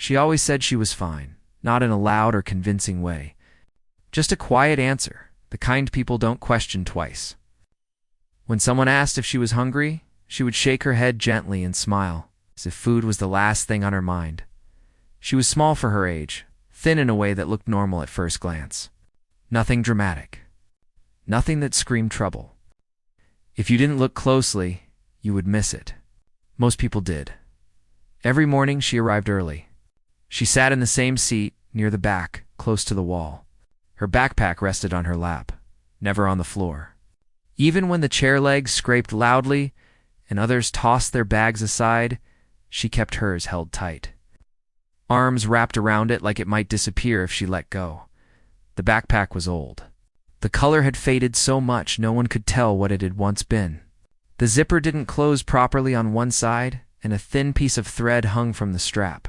She always said she was fine, not in a loud or convincing way. Just a quiet answer, the kind people don't question twice. When someone asked if she was hungry, she would shake her head gently and smile, as if food was the last thing on her mind. She was small for her age, thin in a way that looked normal at first glance. Nothing dramatic. Nothing that screamed trouble. If you didn't look closely, you would miss it. Most people did. Every morning she arrived early. She sat in the same seat, near the back, close to the wall. Her backpack rested on her lap, never on the floor. Even when the chair legs scraped loudly and others tossed their bags aside, she kept hers held tight. Arms wrapped around it like it might disappear if she let go. The backpack was old. The color had faded so much no one could tell what it had once been. The zipper didn't close properly on one side, and a thin piece of thread hung from the strap.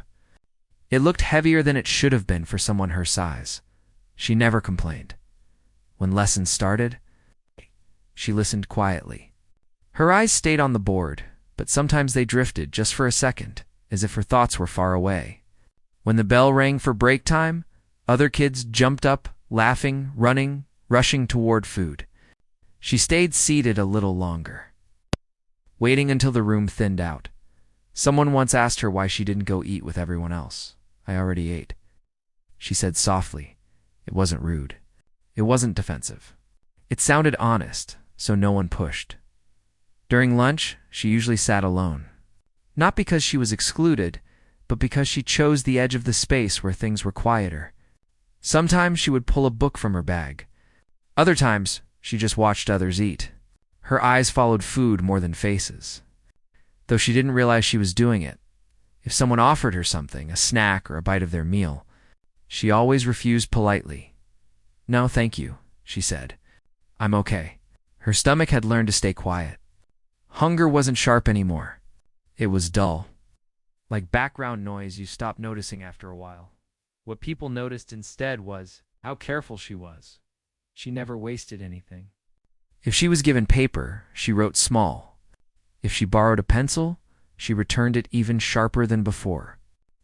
It looked heavier than it should have been for someone her size. She never complained. When lessons started, she listened quietly. Her eyes stayed on the board, but sometimes they drifted just for a second, as if her thoughts were far away. When the bell rang for break time, other kids jumped up, laughing, running, rushing toward food. She stayed seated a little longer, waiting until the room thinned out. Someone once asked her why she didn't go eat with everyone else. "I already ate," she said softly. It wasn't rude. It wasn't defensive. It sounded honest, so no one pushed. During lunch, she usually sat alone. Not because she was excluded, but because she chose the edge of the space where things were quieter. Sometimes she would pull a book from her bag. Other times, she just watched others eat. Her eyes followed food more than faces. Though she didn't realize she was doing it. If someone offered her something, a snack or a bite of their meal, she always refused politely. "No, thank you," she said. "I'm okay." Her stomach had learned to stay quiet. Hunger wasn't sharp anymore. It was dull. Like background noise you stop noticing after a while. What people noticed instead was how careful she was. She never wasted anything. If she was given paper, she wrote small. If she borrowed a pencil, she returned it even sharper than before.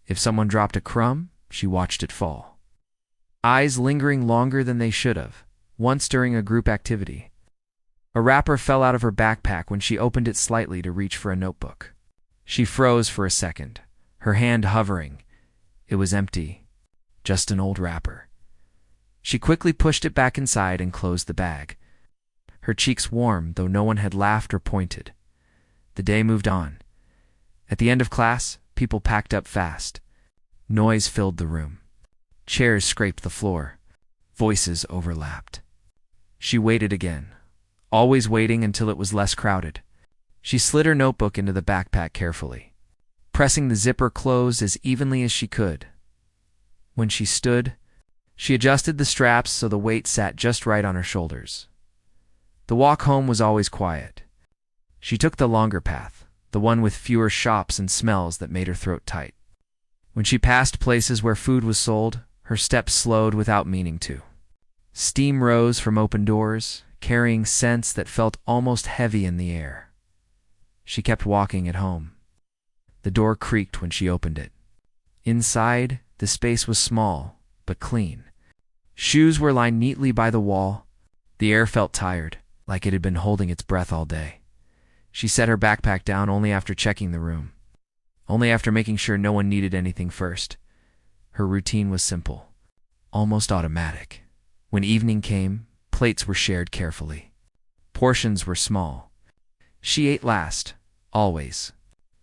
If someone dropped a crumb, she watched it fall. Eyes lingering longer than they should have, once during a group activity. A wrapper fell out of her backpack when she opened it slightly to reach for a notebook. She froze for a second, her hand hovering. It was empty, just an old wrapper. She quickly pushed it back inside and closed the bag. Her cheeks warm, though no one had laughed or pointed. The day moved on. At the end of class, people packed up fast. Noise filled the room. Chairs scraped the floor. Voices overlapped. She waited again, always waiting until it was less crowded. She slid her notebook into the backpack carefully, pressing the zipper closed as evenly as she could. When she stood, she adjusted the straps so the weight sat just right on her shoulders. The walk home was always quiet. She took the longer path, the one with fewer shops and smells that made her throat tight. When she passed places where food was sold, her steps slowed without meaning to. Steam rose from open doors, carrying scents that felt almost heavy in the air. She kept walking at home. The door creaked when she opened it. Inside, the space was small, but clean. Shoes were lined neatly by the wall. The air felt tired, like it had been holding its breath all day. She set her backpack down only after checking the room. Only after making sure no one needed anything first. Her routine was simple, almost automatic. When evening came, plates were shared carefully. Portions were small. She ate last, always.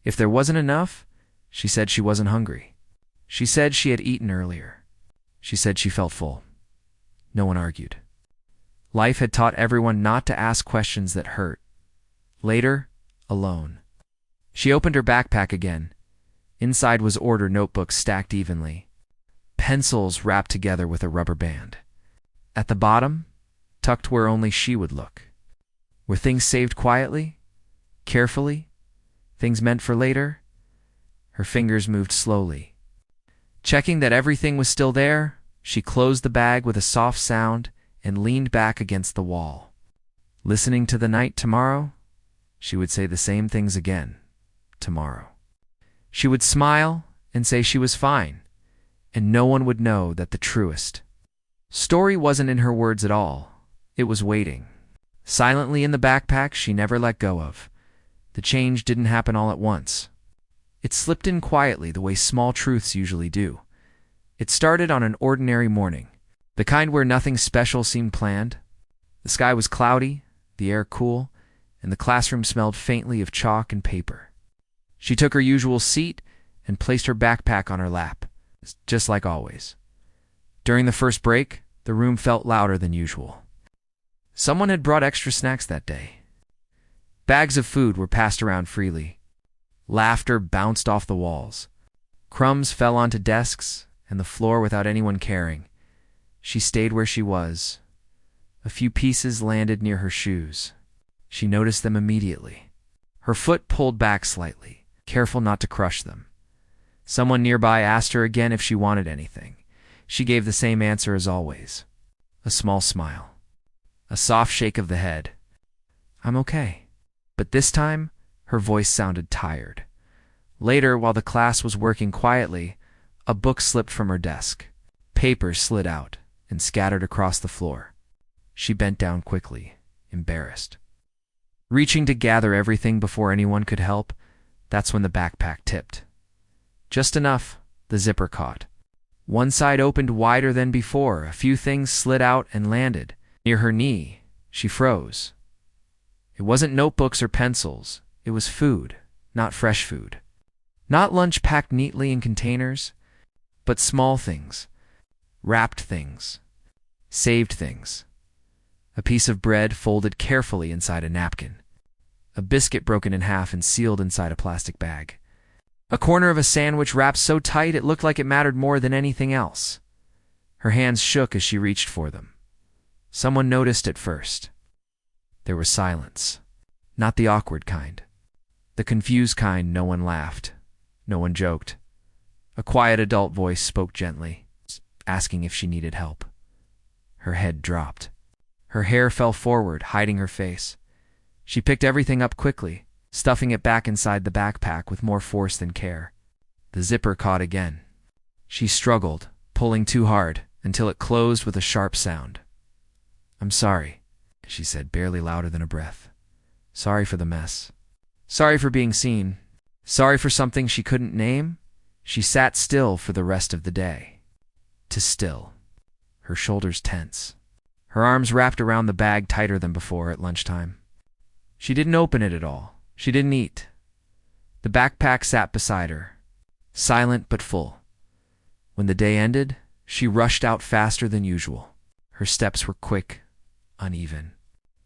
If there wasn't enough, she said she wasn't hungry. She said she had eaten earlier. She said she felt full. No one argued. Life had taught everyone not to ask questions that hurt. Later, alone. She opened her backpack again. Inside was order notebooks stacked evenly. Pencils wrapped together with a rubber band. At the bottom, tucked where only she would look. Were things saved quietly? Carefully? Things meant for later? Her fingers moved slowly. Checking that everything was still there, she closed the bag with a soft sound and leaned back against the wall. Listening to the night tomorrow, she would say the same things again, tomorrow. She would smile, and say she was fine, and no one would know that the truest story wasn't in her words at all. It was waiting silently in the backpack she never let go of. The change didn't happen all at once. It slipped in quietly the way small truths usually do. It started on an ordinary morning, the kind where nothing special seemed planned. The sky was cloudy, the air cool, and the classroom smelled faintly of chalk and paper. She took her usual seat and placed her backpack on her lap, just like always. During the first break, the room felt louder than usual. Someone had brought extra snacks that day. Bags of food were passed around freely. Laughter bounced off the walls. Crumbs fell onto desks and the floor without anyone caring. She stayed where she was. A few pieces landed near her shoes. She noticed them immediately. Her foot pulled back slightly, careful not to crush them. Someone nearby asked her again if she wanted anything. She gave the same answer as always. A small smile. A soft shake of the head. "I'm okay." But this time, her voice sounded tired. Later, while the class was working quietly, a book slipped from her desk. Papers slid out and scattered across the floor. She bent down quickly, embarrassed. Reaching to gather everything before anyone could help, that's when the backpack tipped. Just enough, the zipper caught. One side opened wider than before. A few things slid out and landed. Near her knee, she froze. It wasn't notebooks or pencils. It was food, not fresh food. Not lunch packed neatly in containers, but small things, wrapped things, saved things. A piece of bread folded carefully inside a napkin. A biscuit broken in half and sealed inside a plastic bag. A corner of a sandwich wrapped so tight it looked like it mattered more than anything else. Her hands shook as she reached for them. Someone noticed at first. There was silence. Not the awkward kind. The confused kind. No one laughed. No one joked. A quiet adult voice spoke gently, asking if she needed help. Her head dropped. Her hair fell forward, hiding her face. She picked everything up quickly, stuffing it back inside the backpack with more force than care. The zipper caught again. She struggled, pulling too hard, until it closed with a sharp sound. "I'm sorry," she said, barely louder than a breath. "Sorry for the mess. Sorry for being seen. Sorry for something she couldn't name." She sat still for the rest of the day. Still. Her shoulders tense. Her arms wrapped around the bag tighter than before at lunchtime. She didn't open it at all. She didn't eat. The backpack sat beside her, silent but full. When the day ended, she rushed out faster than usual. Her steps were quick, uneven.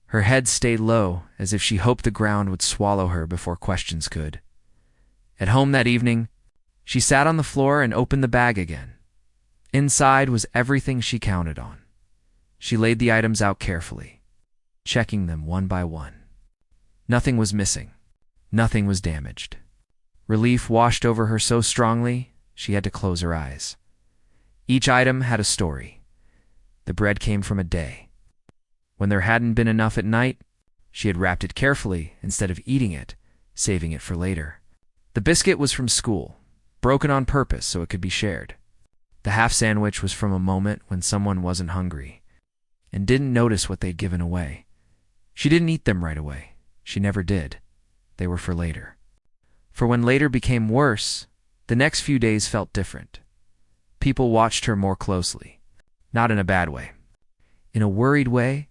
Her head stayed low, as if she hoped the ground would swallow her before questions could. At home that evening, she sat on the floor and opened the bag again. Inside was everything she counted on. She laid the items out carefully, checking them one by one. Nothing was missing. Nothing was damaged. Relief washed over her so strongly, she had to close her eyes. Each item had a story. The bread came from a day. When there hadn't been enough at night, she had wrapped it carefully instead of eating it, saving it for later. The biscuit was from school, broken on purpose so it could be shared. The half sandwich was from a moment when someone wasn't hungry and didn't notice what they'd given away. She didn't eat them right away. She never did. They were for later. For when later became worse, the next few days felt different. People watched her more closely. Not in a bad way. In a worried way.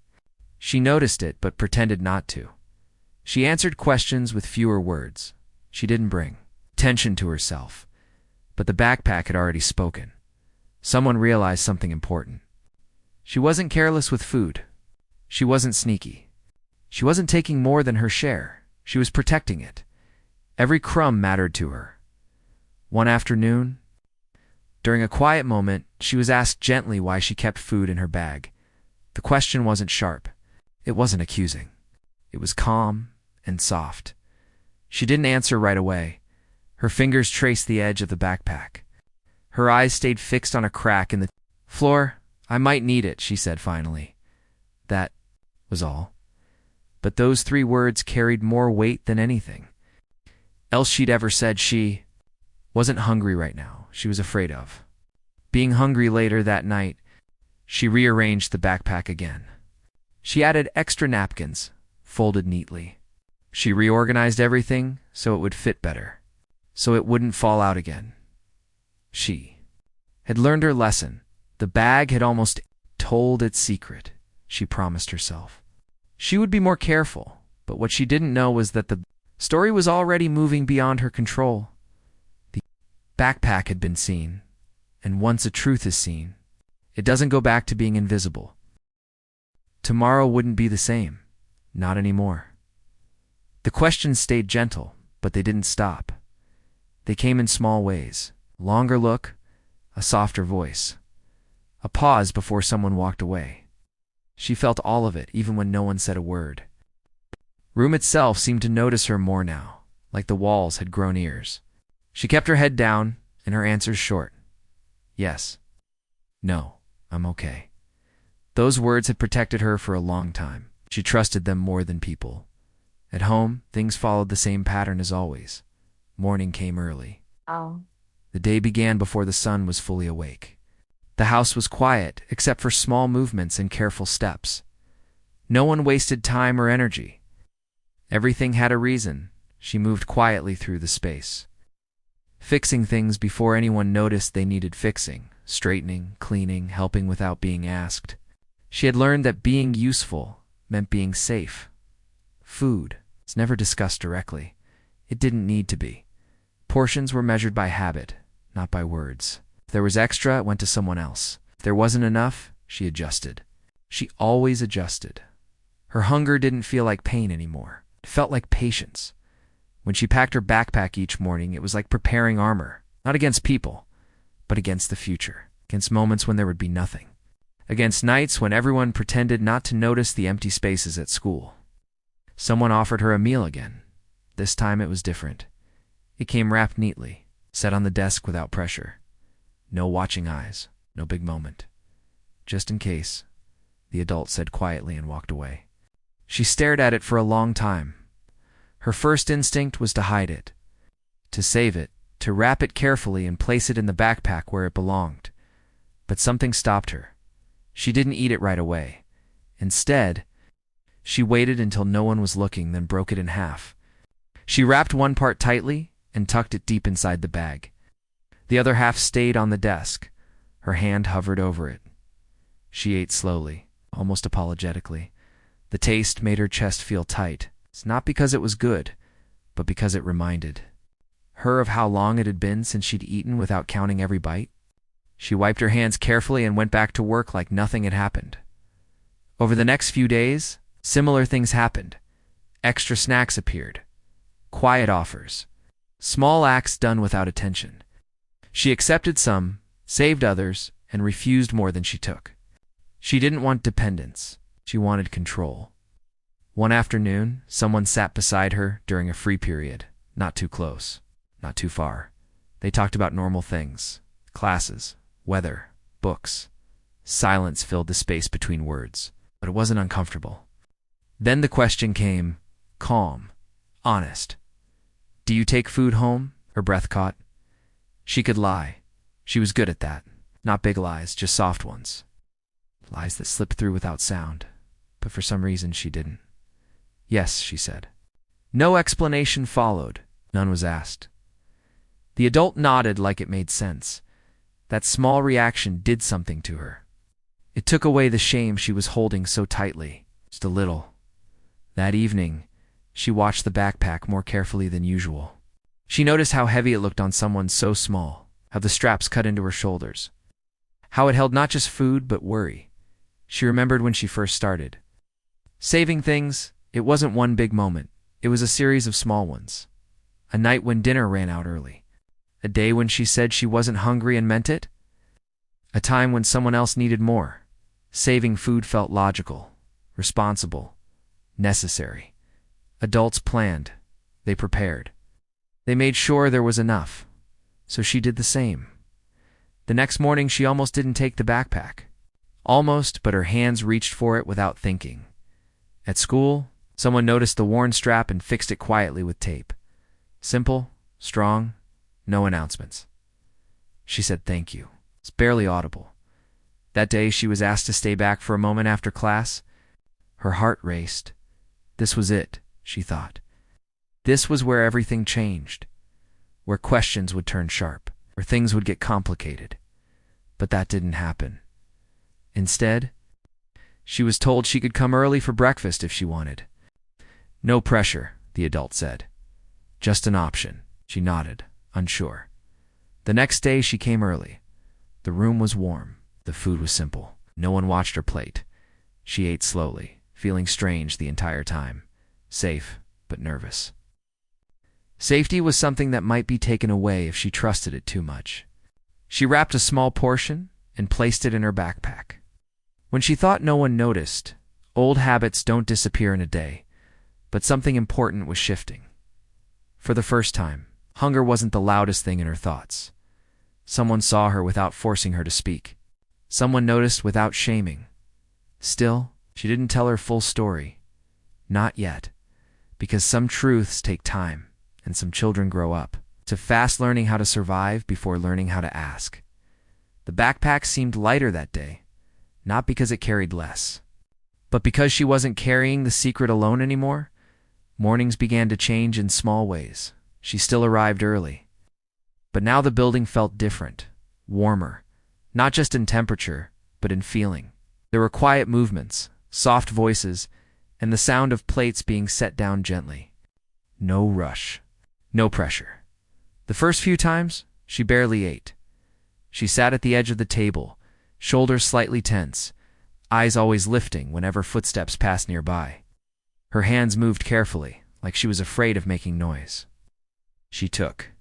She noticed it but pretended not to. She answered questions with fewer words. She didn't bring attention to herself. But the backpack had already spoken. Someone realized something important. She wasn't careless with food. She wasn't sneaky. She wasn't taking more than her share. She was protecting it. Every crumb mattered to her. One afternoon, during a quiet moment, she was asked gently why she kept food in her bag. The question wasn't sharp. It wasn't accusing. It was calm and soft. She didn't answer right away. Her fingers traced the edge of the backpack. Her eyes stayed fixed on a crack in the floor. "I might need it," she said finally. That was all. But those 3 words carried more weight than anything else she'd ever said. She wasn't hungry right now. She was afraid of being hungry later that night. She rearranged the backpack again. She added extra napkins, folded neatly. She reorganized everything so it would fit better, so it wouldn't fall out again. She had learned her lesson. The bag had almost told its secret, she promised herself. She would be more careful, but what she didn't know was that the story was already moving beyond her control. The backpack had been seen, and once a truth is seen, it doesn't go back to being invisible. Tomorrow wouldn't be the same, not anymore. The questions stayed gentle, but they didn't stop. They came in small ways. A longer look, a softer voice, a pause before someone walked away. She felt all of it, even when no one said a word. Room itself seemed to notice her more now, like the walls had grown ears. She kept her head down, and her answers short. Yes. No, I'm okay. Those words had protected her for a long time. She trusted them more than people. At home, things followed the same pattern as always. Morning came early. The day began before the sun was fully awake. The house was quiet, except for small movements and careful steps. No one wasted time or energy. Everything had a reason. She moved quietly through the space, fixing things before anyone noticed they needed fixing, straightening, cleaning, helping without being asked. She had learned that being useful meant being safe. Food was never discussed directly. It didn't need to be. Portions were measured by habit, not by words. If there was extra, it went to someone else. If there wasn't enough, she adjusted. She always adjusted. Her hunger didn't feel like pain anymore. It felt like patience. When she packed her backpack each morning, it was like preparing armor, not against people, but against the future, against moments when there would be nothing, against nights when everyone pretended not to notice the empty spaces at school. Someone offered her a meal again. This time it was different. It came wrapped neatly, set on the desk without pressure. No watching eyes, no big moment. Just in case, the adult said quietly and walked away. She stared at it for a long time. Her first instinct was to hide it, to save it, to wrap it carefully and place it in the backpack where it belonged. But something stopped her. She didn't eat it right away. Instead, she waited until no one was looking, then broke it in half. She wrapped one part tightly and tucked it deep inside the bag. The other half stayed on the desk. Her hand hovered over it. She ate slowly, almost apologetically. The taste made her chest feel tight. It's not because it was good, but because it reminded her of how long it had been since she'd eaten without counting every bite. She wiped her hands carefully and went back to work like nothing had happened. Over the next few days, similar things happened. Extra snacks appeared. Quiet offers. Small acts done without attention. She accepted some, saved others, and refused more than she took. She didn't want dependence. She wanted control. One afternoon, someone sat beside her during a free period. Not too close, not too far. They talked about normal things. Classes, weather, books. Silence filled the space between words, but it wasn't uncomfortable. Then the question came, calm, honest. Do you take food home? Her breath caught. She could lie. She was good at that. Not big lies, just soft ones. Lies that slipped through without sound. But for some reason she didn't. Yes, she said. No explanation followed. None was asked. The adult nodded like it made sense. That small reaction did something to her. It took away the shame she was holding so tightly. Just a little. That evening, she watched the backpack more carefully than usual. She noticed how heavy it looked on someone so small, how the straps cut into her shoulders, how it held not just food but worry. She remembered when she first started. Saving things, it wasn't one big moment. It was a series of small ones. A night when dinner ran out early. A day when she said she wasn't hungry and meant it. A time when someone else needed more. Saving food felt logical, responsible, necessary. Adults planned. They prepared. They made sure there was enough. So she did the same. The next morning she almost didn't take the backpack. Almost, but her hands reached for it without thinking. At school, someone noticed the worn strap and fixed it quietly with tape. Simple, strong, No announcements. She said thank you. It's barely audible. That day she was asked to stay back for a moment after class. Her heart raced. This was it, she thought. This was where everything changed, where questions would turn sharp, where things would get complicated. But that didn't happen. Instead, she was told she could come early for breakfast if she wanted. No pressure, the adult said. Just an option. She nodded, unsure. The next day she came early. The room was warm. The food was simple. No one watched her plate. She ate slowly, feeling strange the entire time. Safe, but nervous. Safety was something that might be taken away if she trusted it too much. She wrapped a small portion and placed it in her backpack. When she thought no one noticed, old habits don't disappear in a day, but something important was shifting. For the first time, hunger wasn't the loudest thing in her thoughts. Someone saw her without forcing her to speak. Someone noticed without shaming. Still, she didn't tell her full story. Not yet, because some truths take time, and some children grow up to fast learning how to survive before learning how to ask. The backpack seemed lighter that day, not because it carried less, but because she wasn't carrying the secret alone anymore. Mornings began to change in small ways. She still arrived early. But now the building felt different, warmer, not just in temperature, but in feeling. There were quiet movements, soft voices, and the sound of plates being set down gently. No rush, no pressure. The first few times, she barely ate. She sat at the edge of the table, shoulders slightly tense, eyes always lifting whenever footsteps passed nearby. Her hands moved carefully, like she was afraid of making noise. She took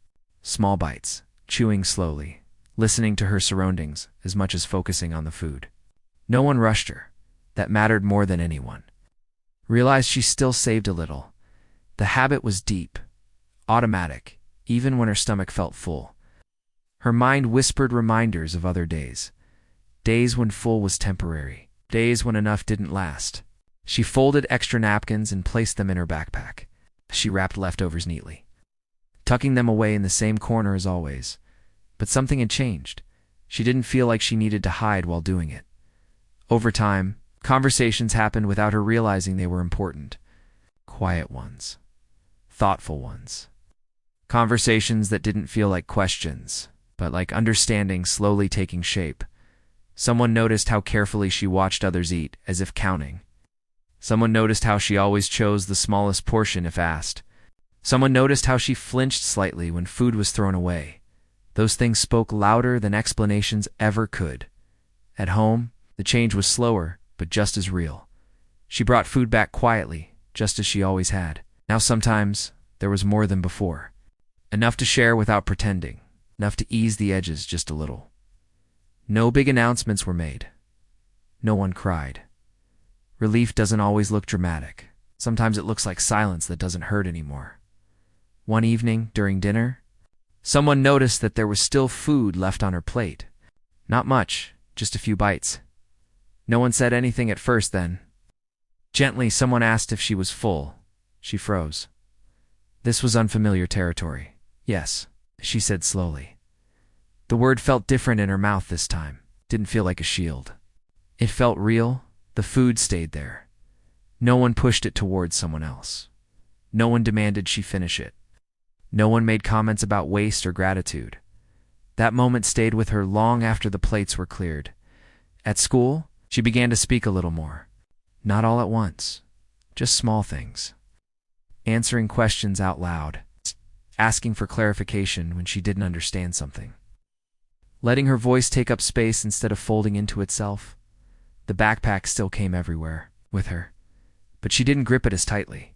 small bites, chewing slowly, listening to her surroundings as much as focusing on the food. No one rushed her. That mattered more than anyone. Realized she still saved a little. The habit was deep, automatic, even when her stomach felt full. Her mind whispered reminders of other days. Days when full was temporary. Days when enough didn't last. She folded extra napkins and placed them in her backpack. She wrapped leftovers neatly, tucking them away in the same corner as always. But something had changed. She didn't feel like she needed to hide while doing it. Over time, conversations happened without her realizing they were important. Quiet ones. Thoughtful ones. Conversations that didn't feel like questions, but like understanding slowly taking shape. Someone noticed how carefully she watched others eat, as if counting. Someone noticed how she always chose the smallest portion if asked. Someone noticed how she flinched slightly when food was thrown away. Those things spoke louder than explanations ever could. At home, the change was slower, but just as real. She brought food back quietly, just as she always had. Now sometimes, there was more than before. Enough to share without pretending. Enough to ease the edges just a little. No big announcements were made. No one cried. Relief doesn't always look dramatic. Sometimes it looks like silence that doesn't hurt anymore. One evening, during dinner, someone noticed that there was still food left on her plate. Not much, just a few bites. No one said anything at first then. Gently, someone asked if she was full. She froze. This was unfamiliar territory. Yes, she said slowly. The word felt different in her mouth this time. Didn't feel like a shield. It felt real. The food stayed there. No one pushed it towards someone else. No one demanded she finish it. No one made comments about waste or gratitude. That moment stayed with her long after the plates were cleared. At school, she began to speak a little more. Not all at once. Just small things. Answering questions out loud. Asking for clarification when she didn't understand something. Letting her voice take up space instead of folding into itself. The backpack still came everywhere with her, but she didn't grip it as tightly.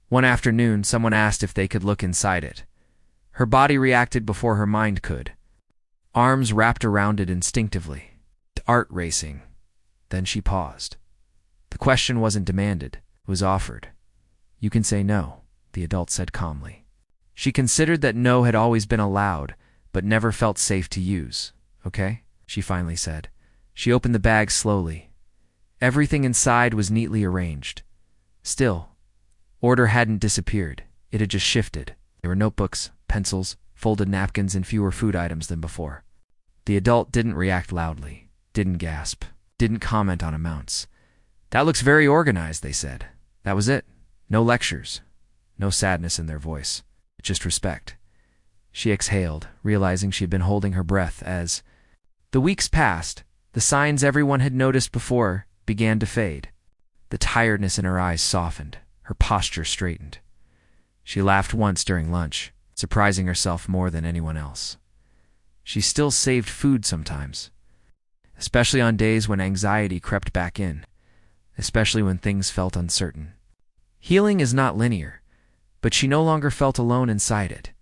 One afternoon, someone asked if they could look inside it. Her body reacted before her mind could. Arms wrapped around it instinctively. Heart racing. Then she paused. The question wasn't demanded, it was offered. You can say no, the adult said calmly. She considered that no had always been allowed, but never felt safe to use. Okay, she finally said. She opened the bag slowly. Everything inside was neatly arranged. Still, order hadn't disappeared. It had just shifted. There were notebooks, pencils, folded napkins, and fewer food items than before. The adult didn't react loudly, didn't gasp, didn't comment on amounts. "That looks very organized," they said. That was it. No lectures, no sadness in their voice, just respect. She exhaled, realizing she had been holding her breath as the weeks passed. The signs everyone had noticed before began to fade. The tiredness in her eyes softened, her posture straightened. She laughed once during lunch, surprising herself more than anyone else. She still saved food sometimes, especially on days when anxiety crept back in, especially when things felt uncertain. Healing is not linear, but she no longer felt alone inside it.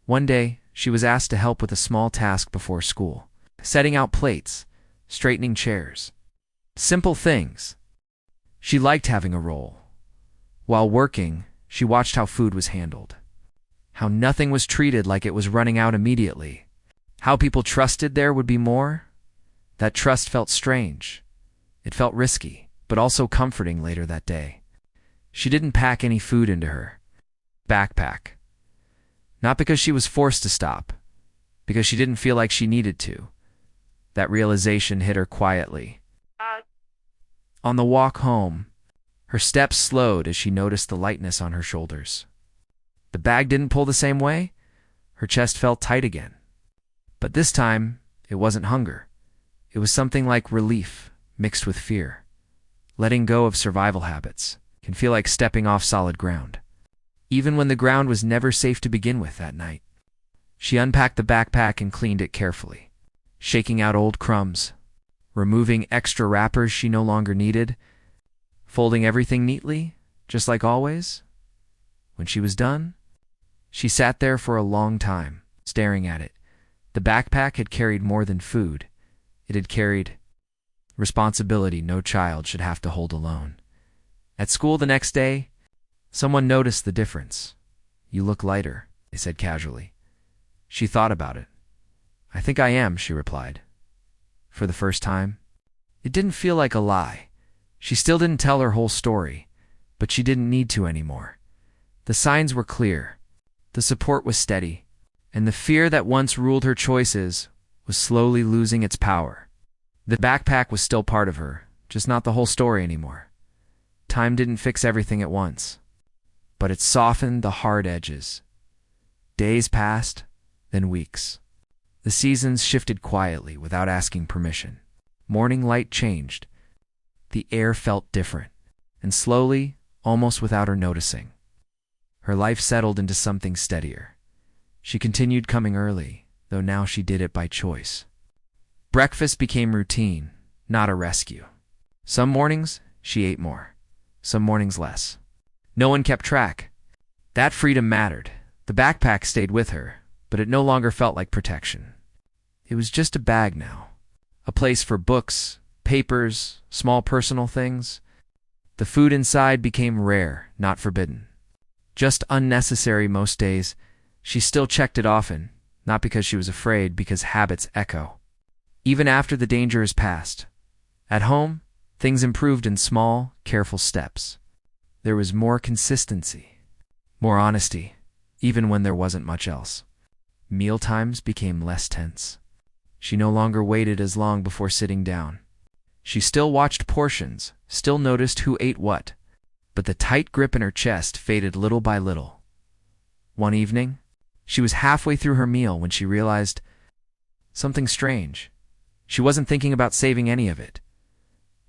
One day, she was asked to help with a small task before school, setting out plates, straightening chairs. Simple things. She liked having a role. While working, she watched how food was handled, how nothing was treated like it was running out immediately, how people trusted there would be more. That trust felt strange. It felt risky, but also comforting later that day. She didn't pack any food into her backpack. Not because she was forced to stop, because she didn't feel like she needed to. That realization hit her quietly. On the walk home, her steps slowed as she noticed the lightness on her shoulders. The bag didn't pull the same way. Her chest felt tight again. But this time, it wasn't hunger. It was something like relief mixed with fear. Letting go of survival habits can feel like stepping off solid ground, even when the ground was never safe to begin with that night. She unpacked the backpack and cleaned it carefully, shaking out old crumbs, removing extra wrappers she no longer needed, folding everything neatly, just like always. When she was done, she sat there for a long time, staring at it. The backpack had carried more than food. It had carried responsibility no child should have to hold alone. At school the next day, someone noticed the difference. "You look lighter," they said casually. She thought about it. "I think I am," she replied. For the first time, it didn't feel like a lie. She still didn't tell her whole story, but she didn't need to anymore. The signs were clear. The support was steady, and the fear that once ruled her choices was slowly losing its power. The backpack was still part of her, just not the whole story anymore. Time didn't fix everything at once, but it softened the hard edges. Days passed, then weeks. The seasons shifted quietly without asking permission. Morning light changed. The air felt different, and slowly, almost without her noticing, her life settled into something steadier. She continued coming early, though now she did it by choice. Breakfast became routine, not a rescue. Some mornings, she ate more. Some mornings less. No one kept track. That freedom mattered. The backpack stayed with her, but it no longer felt like protection. It was just a bag now. A place for books, papers, small personal things. The food inside became rare, not forbidden. Just unnecessary most days. She still checked it often, not because she was afraid, because habits echo. Even after the danger is past. At home, things improved in small, careful steps. There was more consistency, more honesty, even when there wasn't much else. Mealtimes became less tense. She no longer waited as long before sitting down. She still watched portions, still noticed who ate what, but the tight grip in her chest faded little by little. One evening, she was halfway through her meal when she realized something strange. She wasn't thinking about saving any of it.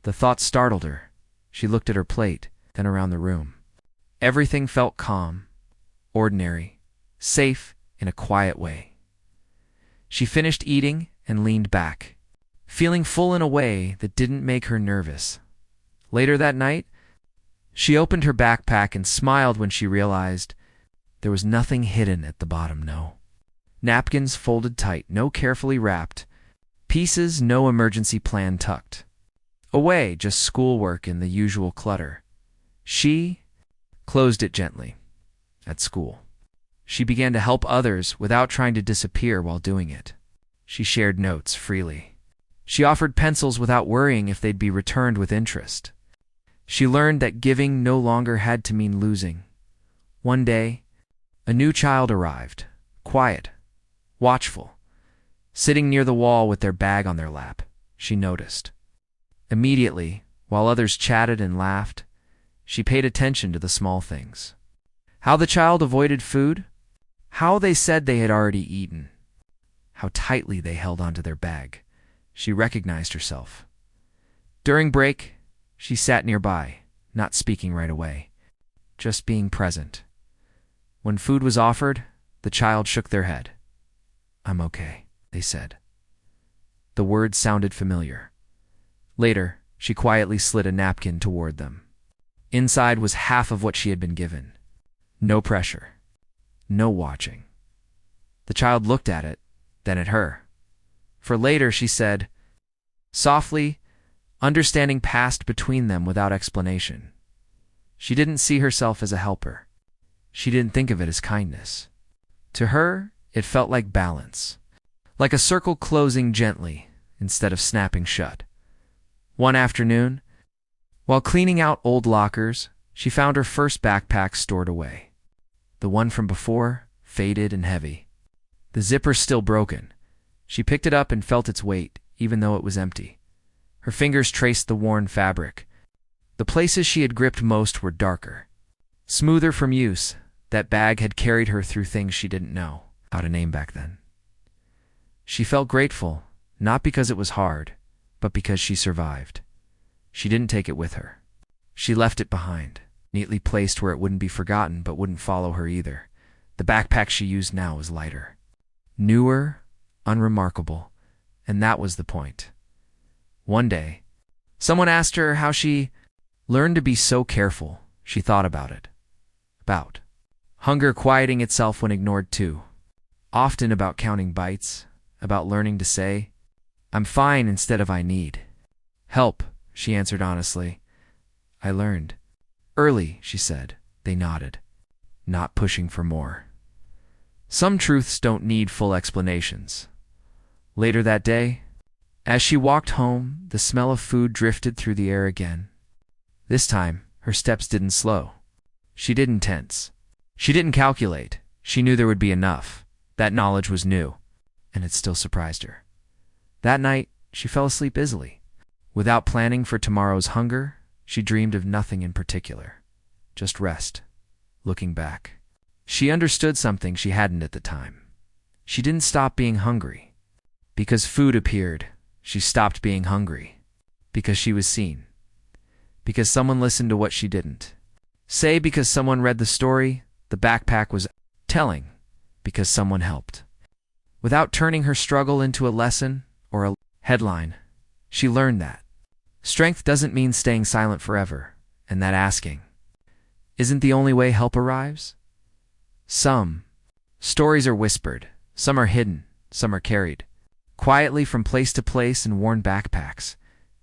The thought startled her. She looked at her plate, then around the room. Everything felt calm, ordinary, safe in a quiet way. She finished eating and leaned back, feeling full in a way that didn't make her nervous. Later that night, she opened her backpack and smiled when she realized there was nothing hidden at the bottom, no. Napkins folded tight, no carefully wrapped. Pieces, no emergency plan tucked away, just schoolwork in the usual clutter. She closed it gently. At school, she began to help others without trying to disappear while doing it. She shared notes freely. She offered pencils without worrying if they'd be returned with interest. She learned that giving no longer had to mean losing. One day, a new child arrived, quiet, watchful, sitting near the wall with their bag on their lap. She noticed. Immediately, while others chatted and laughed, she paid attention to the small things. How the child avoided food, how they said they had already eaten, how tightly they held onto their bag. She recognized herself. During break, she sat nearby, not speaking right away, just being present. When food was offered, the child shook their head. "I'm okay," they said. The words sounded familiar. Later, she quietly slid a napkin toward them. Inside was half of what she had been given. No pressure. No watching. The child looked at it, then at her. For later, she said, softly, understanding passed between them without explanation. She didn't see herself as a helper. She didn't think of it as kindness. To her, it felt like balance, like a circle closing gently instead of snapping shut. One afternoon, while cleaning out old lockers, she found her first backpack stored away. The one from before, faded and heavy. The zipper still broken. She picked it up and felt its weight, even though it was empty. Her fingers traced the worn fabric. The places she had gripped most were darker. Smoother from use, that bag had carried her through things she didn't know how to name back then. She felt grateful, not because it was hard, but because she survived. She didn't take it with her. She left it behind, neatly placed where it wouldn't be forgotten but wouldn't follow her either. The backpack she used now was lighter. Newer, unremarkable, and that was the point. One day, someone asked her how she learned to be so careful. She thought about it. About hunger quieting itself when ignored too. Often about counting bites, about learning to say, "I'm fine" instead of "I need help," she answered honestly. "I learned early," she said. They nodded, not pushing for more. Some truths don't need full explanations. Later that day, as she walked home, the smell of food drifted through the air again. This time, her steps didn't slow. She didn't tense. She didn't calculate. She knew there would be enough. That knowledge was new, and it still surprised her. That night, she fell asleep easily. Without planning for tomorrow's hunger, she dreamed of nothing in particular. Just rest. Looking back, she understood something she hadn't at the time. She didn't stop being hungry. Because food appeared, she stopped being hungry. Because she was seen. Because someone listened to what she didn't say. Because someone read the story the backpack was telling. Because someone helped. Without turning her struggle into a lesson or a headline, she learned that strength doesn't mean staying silent forever, and that asking isn't the only way help arrives. Some stories are whispered, some are hidden, some are carried quietly from place to place in worn backpacks,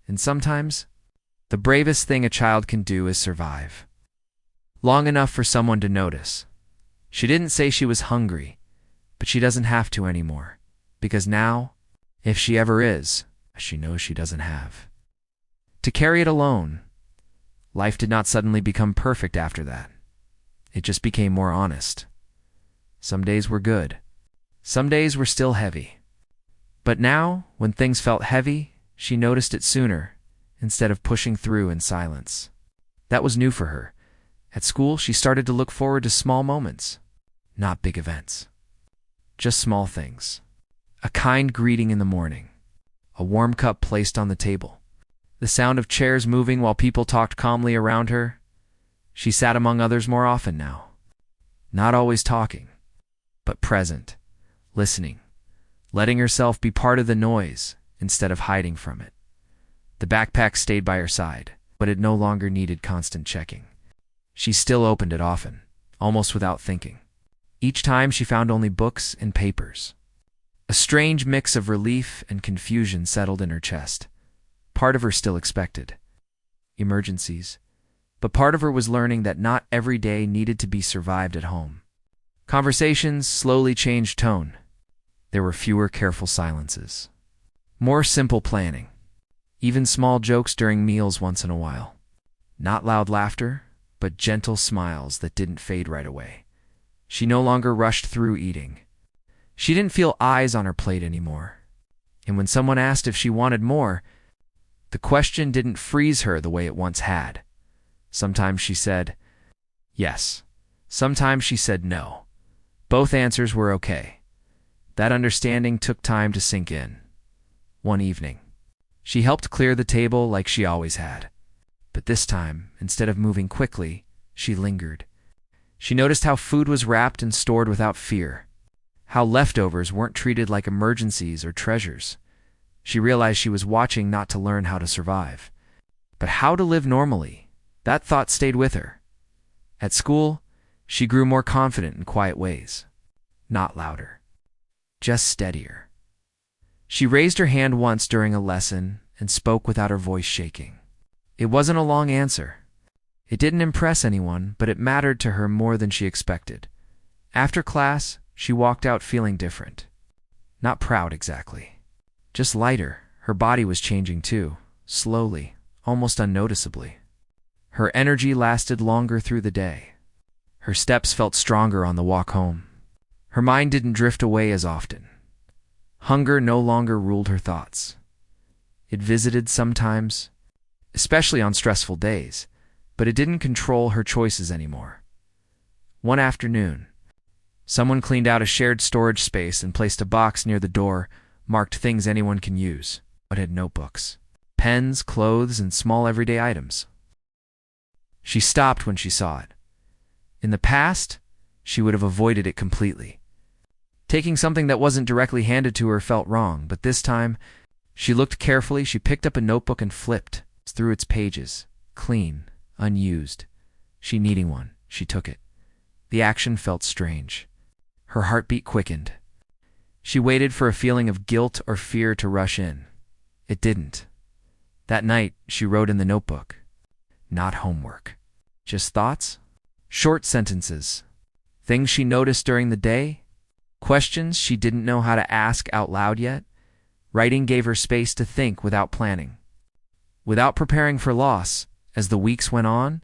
and sometimes the bravest thing a child can do is survive long enough for someone to notice. She didn't say she was hungry, but she doesn't have to anymore, because now, if she ever is, she knows she doesn't have to carry it alone. Life did not suddenly become perfect after that. It just became more honest. Some days were good. Some days were still heavy. But now, when things felt heavy, she noticed it sooner, instead of pushing through in silence. That was new for her. At school, she started to look forward to small moments, not big events. Just small things. A kind greeting in the morning. A warm cup placed on the table. The sound of chairs moving while people talked calmly around her. She sat among others more often now. Not always talking, but present, listening, letting herself be part of the noise instead of hiding from it. The backpack stayed by her side, but it no longer needed constant checking. She still opened it often, almost without thinking. Each time she found only books and papers. A strange mix of relief and confusion settled in her chest. Part of her still expected emergencies, but part of her was learning that not every day needed to be survived at home. Conversations slowly changed tone. There were fewer careful silences. More simple planning. Even small jokes during meals once in a while. Not loud laughter, but gentle smiles that didn't fade right away. She no longer rushed through eating. She didn't feel eyes on her plate anymore. And when someone asked if she wanted more, the question didn't freeze her the way it once had. Sometimes she said yes. Sometimes she said no. Both answers were okay. That understanding took time to sink in. One evening, she helped clear the table like she always had. But this time, instead of moving quickly, she lingered. She noticed how food was wrapped and stored without fear, how leftovers weren't treated like emergencies or treasures. She realized she was watching not to learn how to survive, but how to live normally. That thought stayed with her. At school, she grew more confident in quiet ways. Not louder, just steadier. She raised her hand once during a lesson and spoke without her voice shaking. It wasn't a long answer. It didn't impress anyone, but it mattered to her more than she expected. After class, she walked out feeling different. Not proud exactly. Just lighter. Her body was changing too, slowly, almost unnoticeably. Her energy lasted longer through the day. Her steps felt stronger on the walk home. Her mind didn't drift away as often. Hunger no longer ruled her thoughts. It visited sometimes, especially on stressful days, but it didn't control her choices anymore. One afternoon, someone cleaned out a shared storage space and placed a box near the door marked things anyone can use. It had notebooks, pens, clothes, and small everyday items. She stopped when she saw it. In the past, she would have avoided it completely. Taking something that wasn't directly handed to her felt wrong, but this time, she looked carefully. She picked up a notebook and flipped through its pages, clean, unused. She needing one, she took it. The action felt strange. Her heartbeat quickened. She waited for a feeling of guilt or fear to rush in. It didn't. That night, she wrote in the notebook. Not homework. Just thoughts? Short sentences. Things she noticed during the day? Questions she didn't know how to ask out loud yet? Writing gave her space to think without planning. Without preparing for loss, as the weeks went on,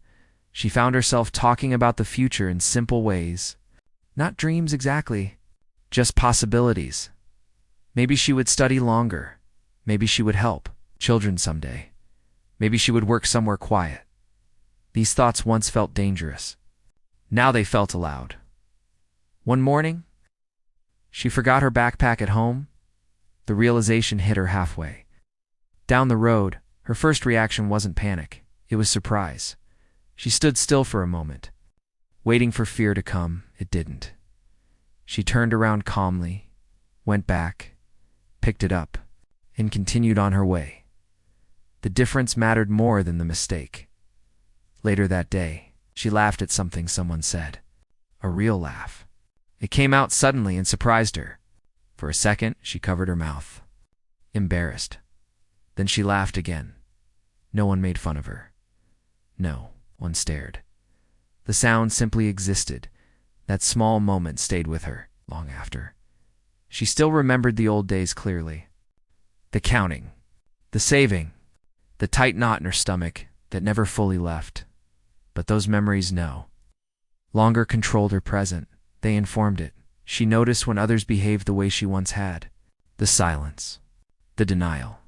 she found herself talking about the future in simple ways. Not dreams exactly, just possibilities. Maybe she would study longer. Maybe she would help children someday. Maybe she would work somewhere quiet. These thoughts once felt dangerous. Now they felt allowed. One morning, she forgot her backpack at home. The realization hit her halfway. Down the road, her first reaction wasn't panic. It was surprise. She stood still for a moment, waiting for fear to come. It didn't. She turned around calmly, went back, picked it up, and continued on her way. The difference mattered more than the mistake. Later that day, she laughed at something someone said. A real laugh. It came out suddenly and surprised her. For a second, she covered her mouth, embarrassed. Then she laughed again. No one made fun of her. No one stared. The sound simply existed. That small moment stayed with her long after. She still remembered the old days clearly. The counting, the saving, the tight knot in her stomach that never fully left. But those memories no longer controlled her present. They informed it. She noticed when others behaved the way she once had. The silence, the denial,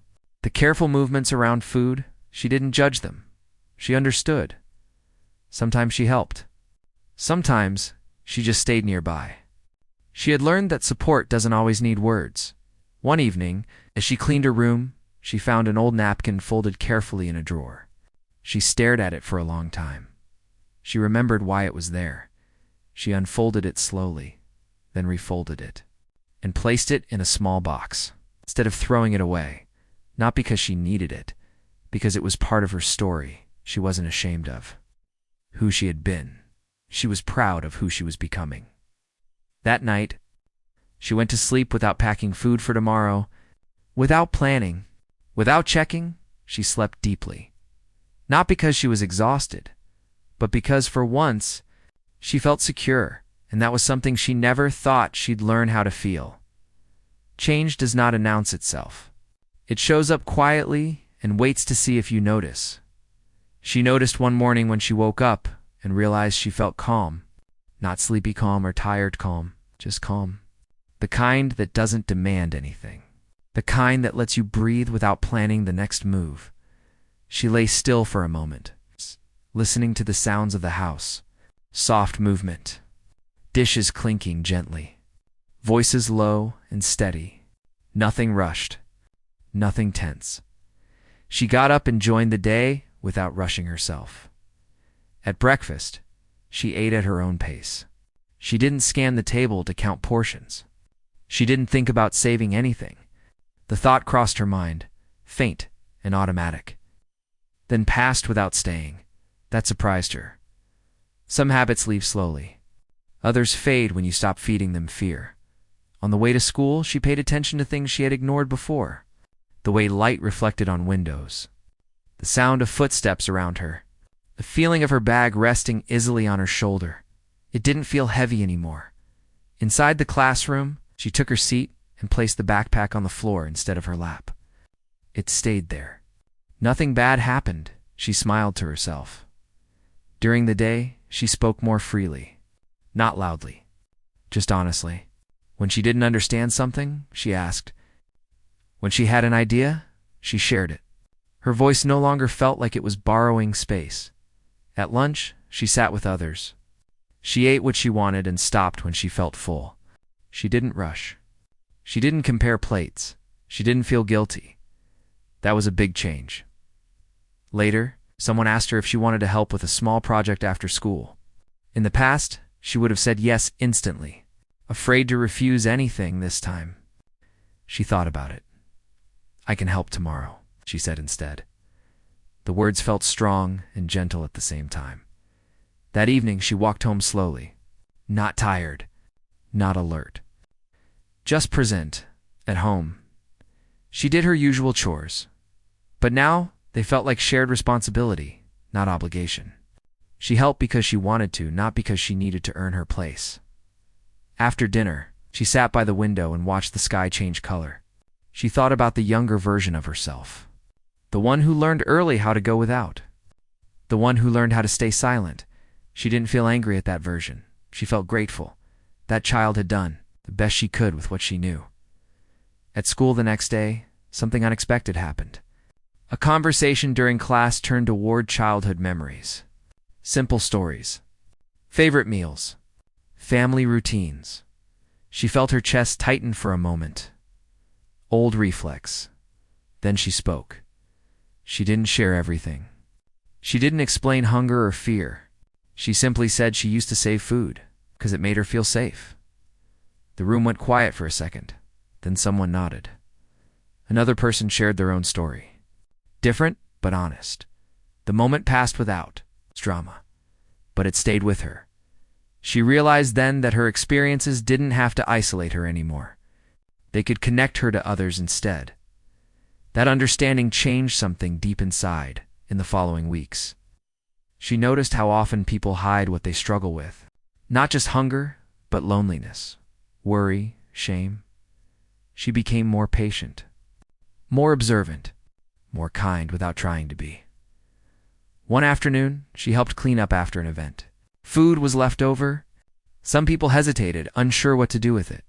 the careful movements around food. She didn't judge them. She understood. Sometimes she helped. Sometimes she just stayed nearby. She had learned that support doesn't always need words. One evening, as she cleaned her room, she found an old napkin folded carefully in a drawer. She stared at it for a long time. She remembered why it was there. She unfolded it slowly, then refolded it, and placed it in a small box, instead of throwing it away. Not because she needed it, because it was part of her story she wasn't ashamed of. Who she had been. She was proud of who she was becoming. That night, she went to sleep without packing food for tomorrow, without planning, without checking. She slept deeply. Not because she was exhausted, but because for once, she felt secure, and that was something she never thought she'd learn how to feel. Change does not announce itself. It shows up quietly and waits to see if you notice. She noticed one morning when she woke up and realized she felt calm. Not sleepy calm or tired calm, just calm. the kind that doesn't demand anything, the kind that lets you breathe without planning the next move. She lay still for a moment, listening to the sounds of the house. Soft movement, dishes clinking gently, voices low and steady. Nothing rushed, nothing tense. She got up and joined the day without rushing herself. At breakfast, she ate at her own pace. She didn't scan the table to count portions. She didn't think about saving anything. The thought crossed her mind, faint and automatic, then passed without staying. That surprised her. Some habits leave slowly. Others fade when you stop feeding them fear. On the way to school, she paid attention to things she had ignored before. The way light reflected on windows, the sound of footsteps around her, the feeling of her bag resting easily on her shoulder. It didn't feel heavy anymore. Inside the classroom, she took her seat and placed the backpack on the floor instead of her lap. It stayed there. Nothing bad happened, she smiled to herself. During the day, she spoke more freely, not loudly, just honestly. When she didn't understand something, she asked. When she had an idea, she shared it. Her voice no longer felt like it was borrowing space. At lunch, she sat with others. She ate what she wanted and stopped when she felt full. She didn't rush. She didn't compare plates. She didn't feel guilty. That was a big change. Later, someone asked her if she wanted to help with a small project after school. In the past, she would have said yes instantly, afraid to refuse anything this time. She thought about it. "I can help tomorrow," she said instead. The words felt strong and gentle at the same time. That evening, she walked home slowly, not tired, not alert, just present, at home. She did her usual chores, but now they felt like shared responsibility, not obligation. She helped because she wanted to, not because she needed to earn her place. After dinner, she sat by the window and watched the sky change color. She thought about the younger version of herself, the one who learned early how to go without, the one who learned how to stay silent. She didn't feel angry at that version. She felt grateful. That child had done the best she could with what she knew. At school the next day, something unexpected happened. A conversation during class turned toward childhood memories. Simple stories, favorite meals, family routines. She felt her chest tighten for a moment. Old reflex. Then she spoke. She didn't share everything. She didn't explain hunger or fear. She simply said she used to save food because it made her feel safe. The room went quiet for a second. Then someone nodded. Another person shared their own story. Different, but honest. The moment passed without drama, but it stayed with her. She realized then that her experiences didn't have to isolate her anymore. They could connect her to others instead. That understanding changed something deep inside in the following weeks. She noticed how often people hide what they struggle with. Not just hunger, but loneliness, worry, shame. She became more patient, more observant, more kind without trying to be. One afternoon, she helped clean up after an event. Food was left over. Some people hesitated, unsure what to do with it.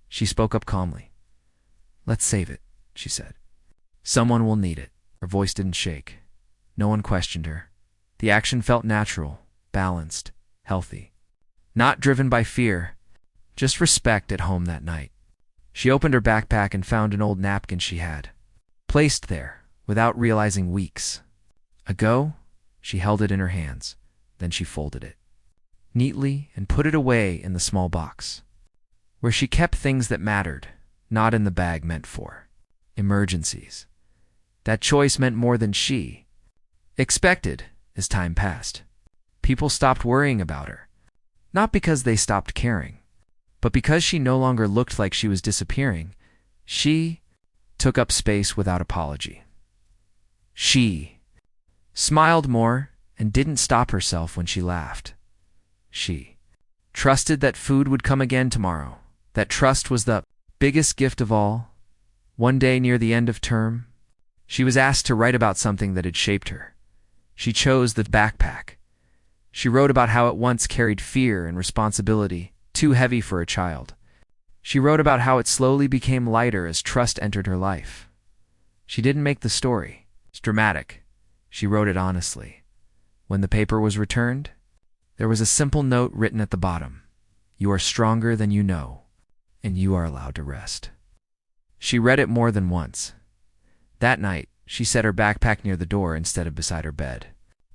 She spoke up calmly. "Let's save it," she said. "Someone will need it." Her voice didn't shake. No one questioned her. The action felt natural, balanced, healthy. Not driven by fear, just respect at home that night. She opened her backpack and found an old napkin she had placed there without realizing weeks ago. She held it in her hands. Then she folded it neatly and put it away in the small box, where she kept things that mattered, not in the bag meant for emergencies. That choice meant more than she expected. As time passed, people stopped worrying about her, not because they stopped caring, but because she no longer looked like she was disappearing. She took up space without apology. She smiled more and didn't stop herself when she laughed. She trusted that food would come again tomorrow. That trust was the biggest gift of all. One day near the end of term, she was asked to write about something that had shaped her. She chose the backpack. She wrote about how it once carried fear and responsibility, too heavy for a child. She wrote about how it slowly became lighter as trust entered her life. She didn't make the story. It's dramatic. She wrote it honestly. When the paper was returned, there was a simple note written at the bottom. You are stronger than you know, and you are allowed to rest. She read it more than once. That night, she set her backpack near the door instead of beside her bed.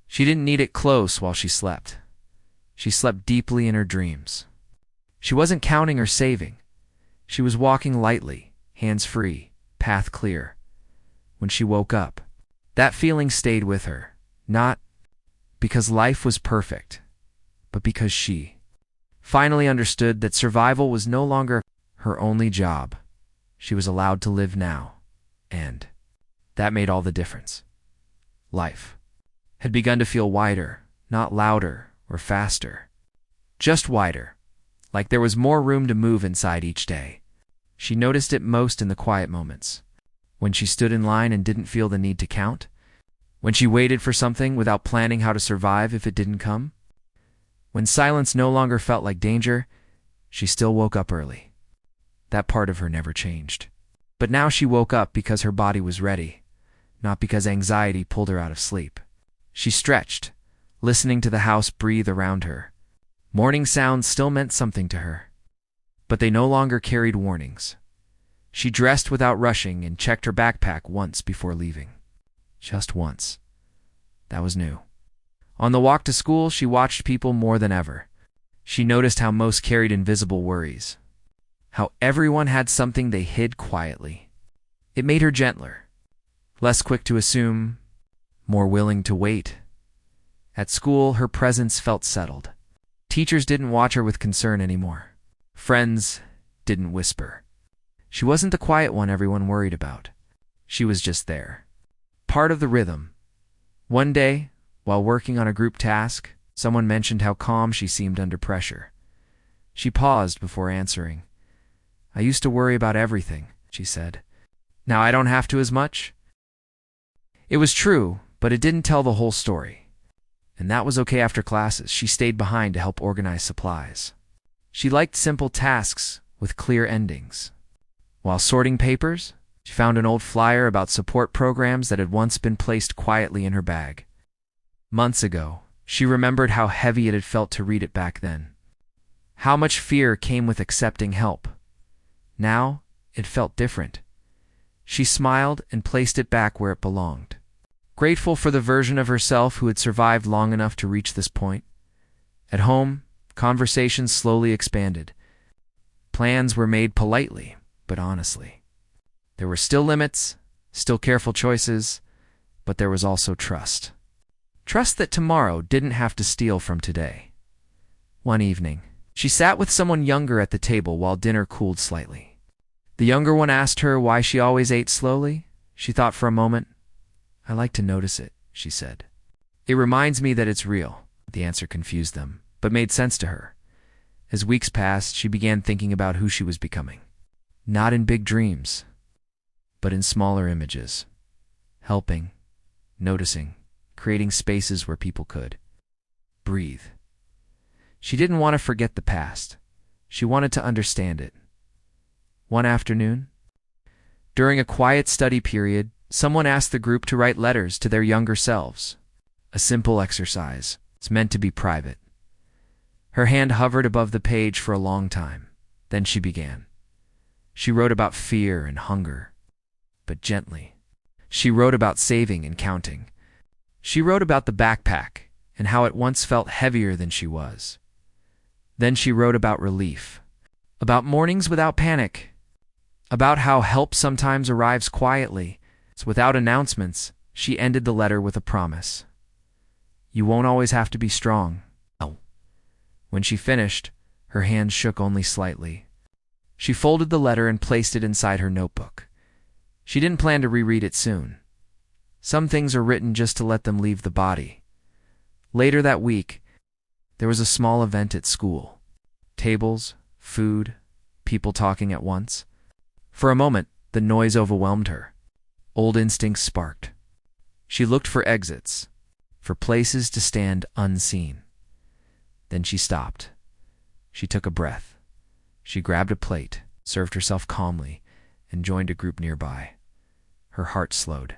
She didn't need it close while she slept. She slept deeply in her dreams. She wasn't counting or saving. She was walking lightly, hands free, path clear. When she woke up, that feeling stayed with her, not because life was perfect, but because she finally understood that survival was no longer her only job. She was allowed to live now, and that made all the difference. Life had begun to feel wider, not louder or faster, just wider, like there was more room to move inside each day. She noticed it most in the quiet moments, when she stood in line and didn't feel the need to count, when she waited for something without planning how to survive if it didn't come. When silence no longer felt like danger, she still woke up early. That part of her never changed. But now she woke up because her body was ready, not because anxiety pulled her out of sleep. She stretched, listening to the house breathe around her. Morning sounds still meant something to her, but they no longer carried warnings. She dressed without rushing and checked her backpack once before leaving. Just once. That was new. On the walk to school, she watched people more than ever. She noticed how most carried invisible worries, how everyone had something they hid quietly. It made her gentler, less quick to assume, more willing to wait. At school, her presence felt settled. Teachers didn't watch her with concern anymore. Friends didn't whisper. She wasn't the quiet one everyone worried about. She was just there, part of the rhythm. One day, while working on a group task, someone mentioned how calm she seemed under pressure. She paused before answering. I used to worry about everything, she said. Now I don't have to as much. It was true, but it didn't tell the whole story. And that was okay. After classes, she stayed behind to help organize supplies. She liked simple tasks with clear endings. While sorting papers, she found an old flyer about support programs that had once been placed quietly in her bag. Months ago, she remembered how heavy it had felt to read it back then. How much fear came with accepting help. Now, it felt different. She smiled and placed it back where it belonged, grateful for the version of herself who had survived long enough to reach this point. At home, conversations slowly expanded. Plans were made politely, but honestly. There were still limits, still careful choices, but there was also trust. Trust that tomorrow didn't have to steal from today. One evening, she sat with someone younger at the table while dinner cooled slightly. The younger one asked her why she always ate slowly. She thought for a moment. I like to notice it, she said. It reminds me that it's real. The answer confused them, but made sense to her. As weeks passed, she began thinking about who she was becoming. Not in big dreams, but in smaller images. Helping, noticing, creating spaces where people could breathe. She didn't want to forget the past. She wanted to understand it. One afternoon, during a quiet study period, someone asked the group to write letters to their younger selves. A simple exercise. It's meant to be private. Her hand hovered above the page for a long time. Then she began. She wrote about fear and hunger, but gently. She wrote about saving and counting. She wrote about the backpack and how it once felt heavier than she was. Then she wrote about relief, about mornings without panic, about how help sometimes arrives quietly. Without announcements, she ended the letter with a promise. You won't always have to be strong. Oh. When she finished, her hands shook only slightly. She folded the letter and placed it inside her notebook. She didn't plan to reread it soon. Some things are written just to let them leave the body. Later that week, there was a small event at school. Tables, food, people talking at once. For a moment, the noise overwhelmed her. Old instincts sparked. She looked for exits, for places to stand unseen. Then she stopped. She took a breath. She grabbed a plate. served herself calmly, and joined a group nearby. Her heart slowed.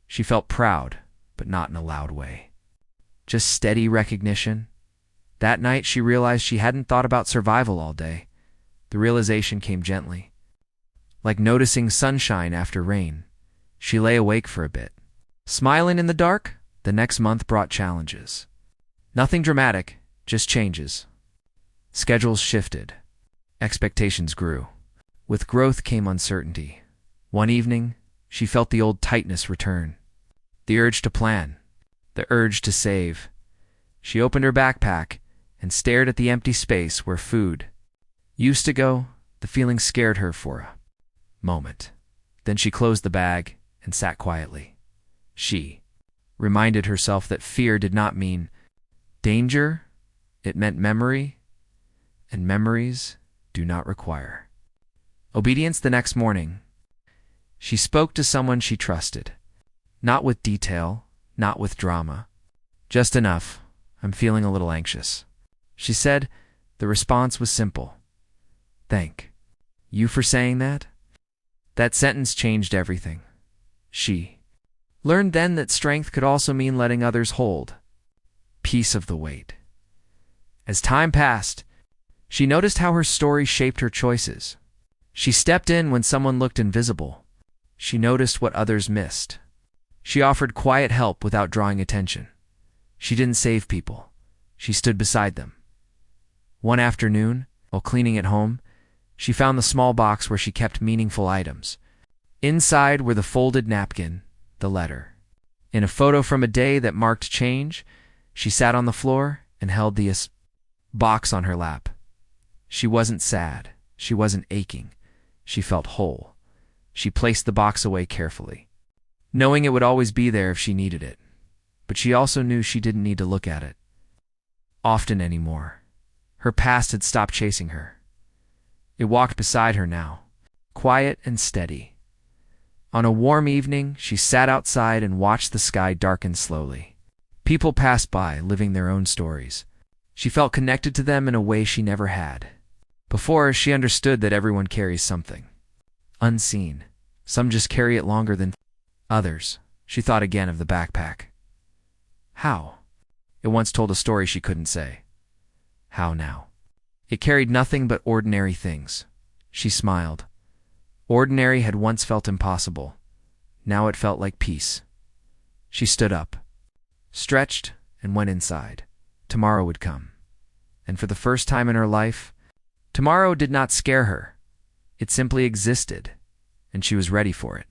She felt proud, but not in a loud way. Just steady recognition. That night she realized she hadn't thought about survival all day. The realization came gently. Like noticing sunshine after rain, she lay awake for a bit. Smiling in the dark, the next month brought challenges. Nothing dramatic, just changes. Schedules shifted. Expectations grew. With growth came uncertainty. One evening, she felt the old tightness return. The urge to plan. The urge to save. She opened her backpack and stared at the empty space where food used to go. The feeling scared her for a moment. Then she closed the bag and sat quietly. She reminded herself that fear did not mean danger, it meant memory, and memories do not require obedience. The next morning, she spoke to someone she trusted. Not with detail, not with drama. Just enough. I'm feeling a little anxious, she said. The response was simple. Thank you for saying that. That sentence changed everything. She learned then that strength could also mean letting others hold piece of the weight. As time passed, she noticed how her story shaped her choices. She stepped in when someone looked invisible. She noticed what others missed. She offered quiet help without drawing attention. She didn't save people. She stood beside them. One afternoon, while cleaning at home, she found the small box where she kept meaningful items. Inside were the folded napkin, the letter. In a photo from a day that marked change, she sat on the floor and held the box on her lap. She wasn't sad. She wasn't aching. She felt whole. She placed the box away carefully, knowing it would always be there if she needed it. But she also knew she didn't need to look at it often anymore. Her past had stopped chasing her. It walked beside her now, quiet and steady. On a warm evening, she sat outside and watched the sky darken slowly. People passed by, living their own stories. She felt connected to them in a way she never had. Before, she understood that everyone carries something unseen. Some just carry it longer than others. She thought again of the backpack. How? It once told a story she couldn't say. How now? It carried nothing but ordinary things. She smiled. Ordinary had once felt impossible. Now it felt like peace. She stood up, stretched, and went inside. Tomorrow would come. And for the first time in her life, tomorrow did not scare her. It simply existed, and she was ready for it.